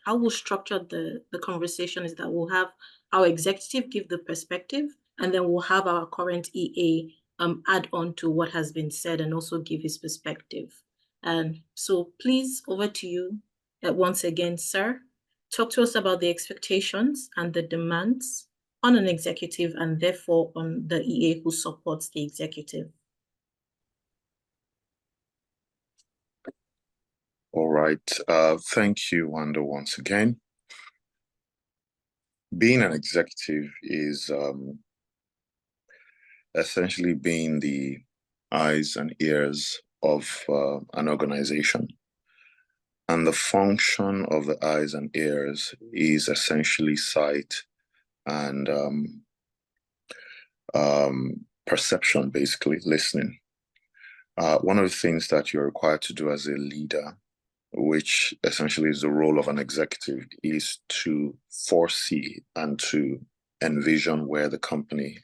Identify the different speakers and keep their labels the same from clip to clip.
Speaker 1: how we'll structure the conversation is that we'll have our executive give the perspective, and then we'll have our current EA add on to what has been said and also give his perspective. And so please, over to you once again, sir. Talk to us about the expectations and the demands on an executive and therefore on the EA who supports the executive.
Speaker 2: All right. Thank you, Wanda, once again. Being an executive is essentially being the eyes and ears of an organization. And the function of the eyes and ears is essentially sight and perception, basically listening. One of the things that you're required to do as a leader, which essentially is the role of an executive, is to foresee and to envision where the company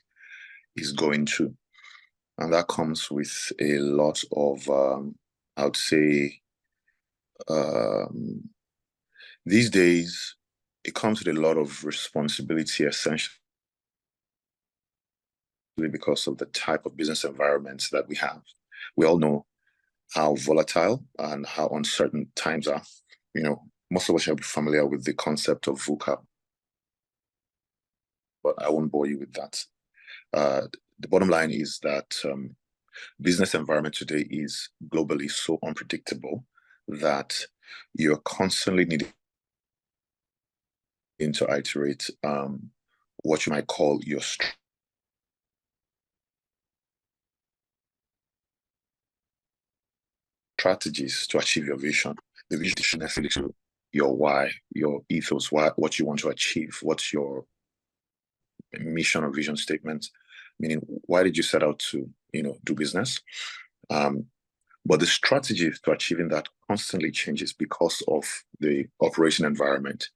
Speaker 2: is going to. And that comes with a lot of, I would say, these days, it comes with a lot of responsibility, essentially, because of the type of business environments that we have. We all know how volatile and how uncertain times are. Most of us should be familiar with the concept of VUCA, but I won't bore you with that. The bottom line is that business environment today is globally so unpredictable that you're constantly needing to iterate what you might call your strategies to achieve your vision. The vision should necessarily be your why, your ethos, what you want to achieve, what's your mission or vision statement, meaning why did you set out to do business. But the strategy to achieving that constantly changes because of the operation environment.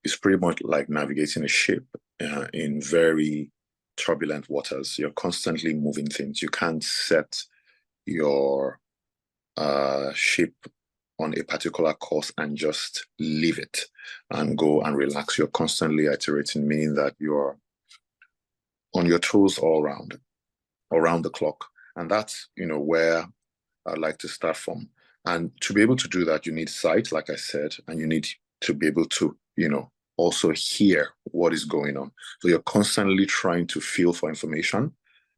Speaker 2: It's pretty much like navigating a ship in very turbulent waters. You're constantly moving things. You can't set your ship on a particular course and just leave it and go and relax. You're constantly iterating, meaning that you're on your toes all around the clock. And that's, where I'd like to start from. And to be able to do that, you need sight, like I said, and you need to be able to, also hear what is going on. So you're constantly trying to feel for information,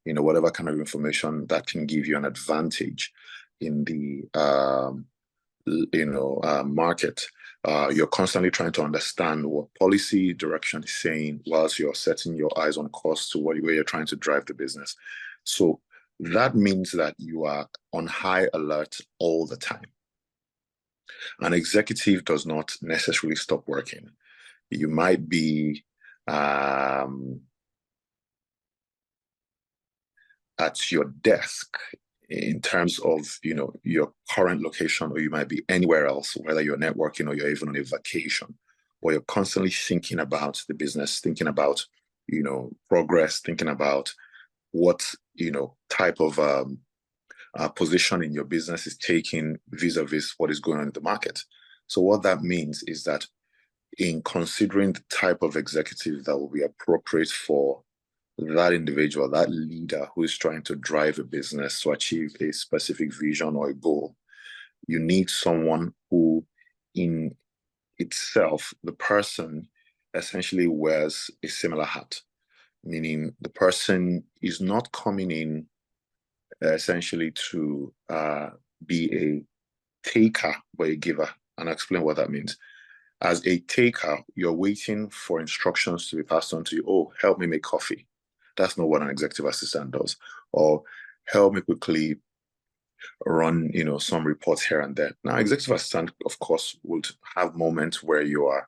Speaker 2: whatever kind of information that can give you an advantage in the, market. You're constantly trying to understand what policy direction is saying whilst you're setting your eyes on course to where you're trying to drive the business. So that means that you are on high alert all the time. An executive does not necessarily stop working. You might be at your desk in terms of your current location, or you might be anywhere else, whether you're networking or you're even on a vacation, or you're constantly thinking about the business, thinking about progress, thinking about what type of position in your business is taking vis-a-vis what is going on in the market. So what that means is that in considering the type of executive that will be appropriate for that individual, that leader who is trying to drive a business to achieve a specific vision or a goal, you need someone who in itself, the person essentially wears a similar hat, meaning the person is not coming in essentially to be a taker but a giver. And I'll explain what that means. As a taker, you're waiting for instructions to be passed on to you. Oh, help me make coffee. That's not what an executive assistant does. Or help me quickly run, some reports here and there. Now, executive assistant, of course, would have moments where you are,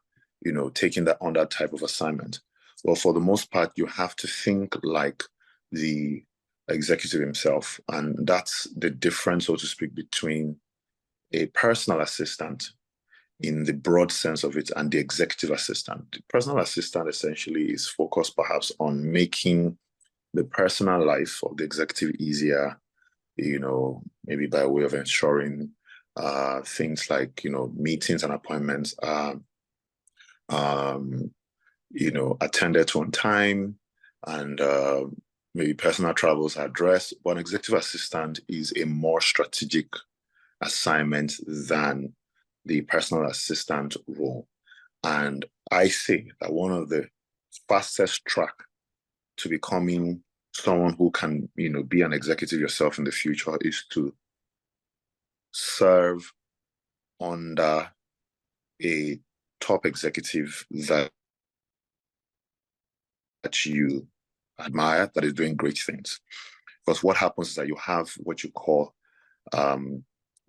Speaker 2: taking that on that type of assignment. Well, for the most part, you have to think like the executive himself. And that's the difference, so to speak, between a personal assistant in the broad sense of it and the executive assistant. The personal assistant essentially is focused perhaps on making the personal life of the executive easier, maybe by way of ensuring things like, meetings and appointments are attended to on time, and maybe personal travels are addressed. But an executive assistant is a more strategic assignment than the personal assistant role. And I say that one of the fastest track to becoming someone who can, be an executive yourself in the future is to serve under a top executive that you admire, that is doing great things. Because what happens is that you have what you call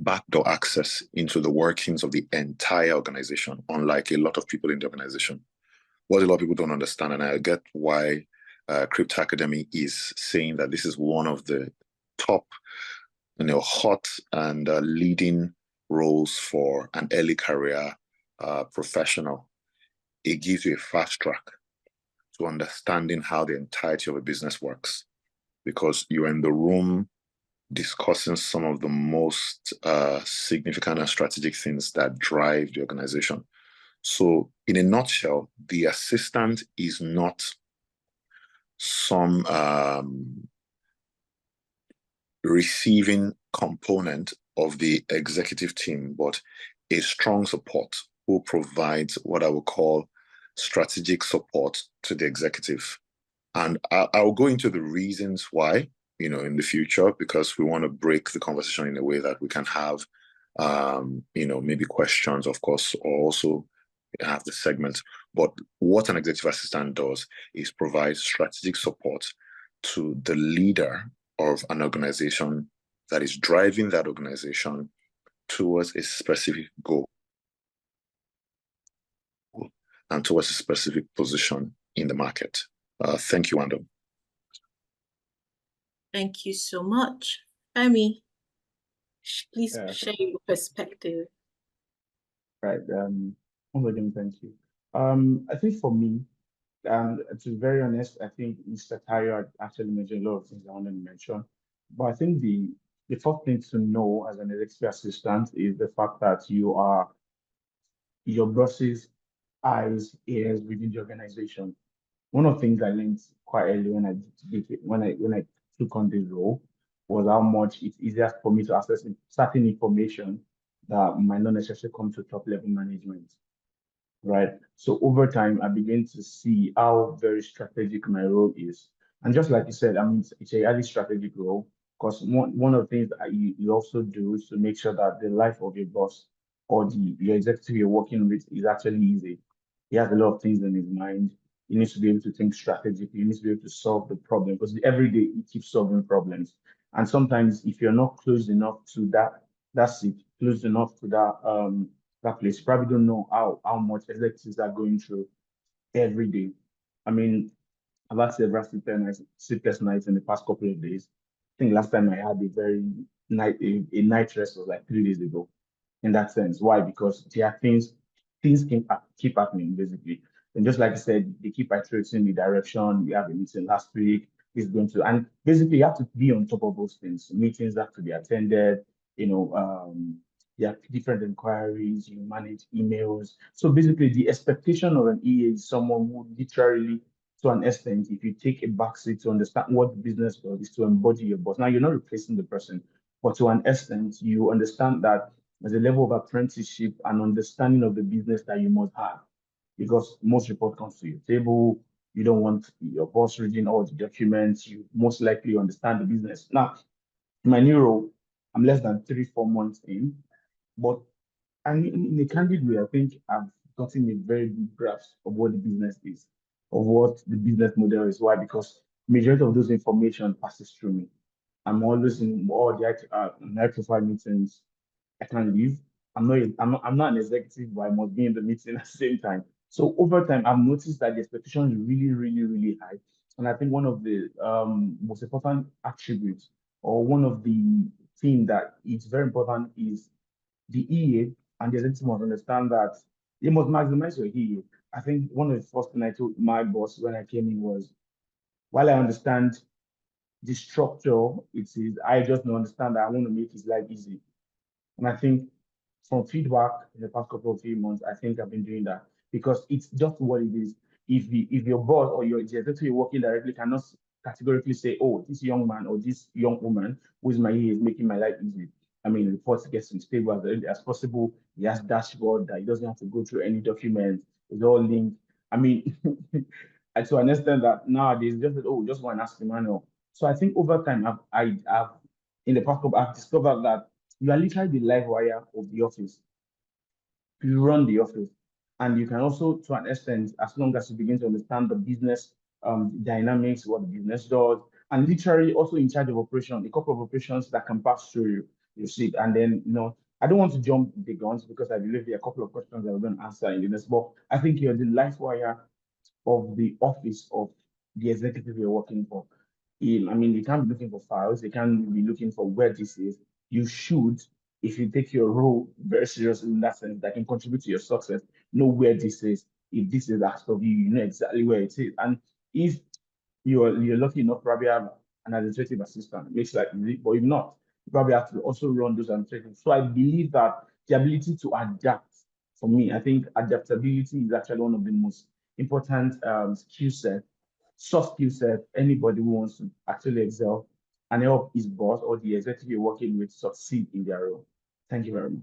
Speaker 2: backdoor access into the workings of the entire organization, unlike a lot of people in the organization. What a lot of people don't understand, and I get why Crypto Academy is saying that this is one of the top, hot and leading roles for an early career professional. It gives you a fast track to understanding how the entirety of a business works, because you're in the room discussing some of the most significant and strategic things that drive the organization. So in a nutshell, the assistant is not some receiving component of the executive team, but a strong support who provides what I would call strategic support to the executive. And I'll go into the reasons why, in the future, because we want to break the conversation in a way that we can have, maybe questions, of course, or also have the segment. But what an executive assistant does is provide strategic support to the leader of an organization that is driving that organization towards a specific goal and towards a specific position in the market. Thank you, Wando.
Speaker 1: Thank you so much. Femi, please share your perspective.
Speaker 3: Right. Thank you. I think for me, to be very honest, I think Mr. Tayo actually mentioned a lot of things I wanted to mention. But I think the first thing to know as an executive assistant is the fact that you are your boss's eyes, ears within the organization. One of the things I learned quite early when I took on this role was how much it's easier for me to access certain information that might not necessarily come to top level management. Right. So over time, I began to see how very strategic my role is. And just like you said, it's a highly strategic role, because one of the things that you also do is to make sure that the life of your boss or your executive you're working with is actually easy. He has a lot of things in his mind. He needs to be able to think strategically. He needs to be able to solve the problem, because every day he keeps solving problems. And sometimes if you're not close enough to that seat, close enough to that place, you probably don't know how much executives are going through every day. I've had several sleepless nights in the past couple of days. I think last time I had a night rest was like 3 days ago. In that sense, why? Because there are things can keep happening basically, and just like I said, they keep iterating the direction. We have a meeting last week. It's going to, and basically you have to be on top of those things. Meetings have to be attended. There are different inquiries, you manage emails. So basically the expectation of an EA is someone who literally, to an extent, if you take a backseat to understand what the business does, is to embody your boss. Now you're not replacing the person, but to an extent, you understand that there's a level of apprenticeship and understanding of the business that you must have, because most report comes to your table. You don't want your boss reading all the documents. You most likely understand the business. Now, in my new role, I'm less than 3-4 months in, but in a candid way, I think I've gotten a very good grasp of what the business is, of what the business model is. Why? Because majority of those information passes through me. I'm always in all the high-profile meetings. I can't leave. I'm not an executive, but I must be in the meeting at the same time. So over time, I've noticed that the expectation is really, really, really high. And I think one of the most important attributes, or one of the things that is very important, is the EA and the executive must understand that you must maximize your EA. I think one of the first things I told my boss when I came in was, while I understand the structure it is, I just don't understand that I want to make his life easy. And I think from feedback in the past couple of few months, I think I've been doing that. because it's just what it is. If your boss or your executive you're working directly cannot categorically say, oh, this young man or this young woman who is my ear is making my life easy. I mean, reports gets him stable as early as possible. He has dashboard that he doesn't have to go through any documents. It's all linked. I mean, and to an extent that nowadays just that, oh, just one ask the manual. So I think over time I've in the past couple I've discovered that you are literally the live wire of the office. You run the office. And you can also, to an extent, as long as you begin to understand the business dynamics, what the business does, and literally also in charge of operation, a couple of operations that can pass through you, you see it. And then, I don't want to jump the guns because I believe there are a couple of questions that we're going to answer in this, but I think you're the life wire of the office of the executive you're working for. I mean, you can't be looking for files, you can't be looking for where this is. You should, if you take your role very seriously in that sense, that can contribute to your success, know where this is. If this is asked of you, you know exactly where it is. And if you're lucky enough, probably have an administrative assistant, it makes life easy, but if not, you probably have to also run those administrative. So I believe that the ability to adapt, for me, I think adaptability is actually one of the most important skill set, soft skill set, anybody who wants to actually excel and help his boss or the executive you're working with succeed in their role. Thank you very much.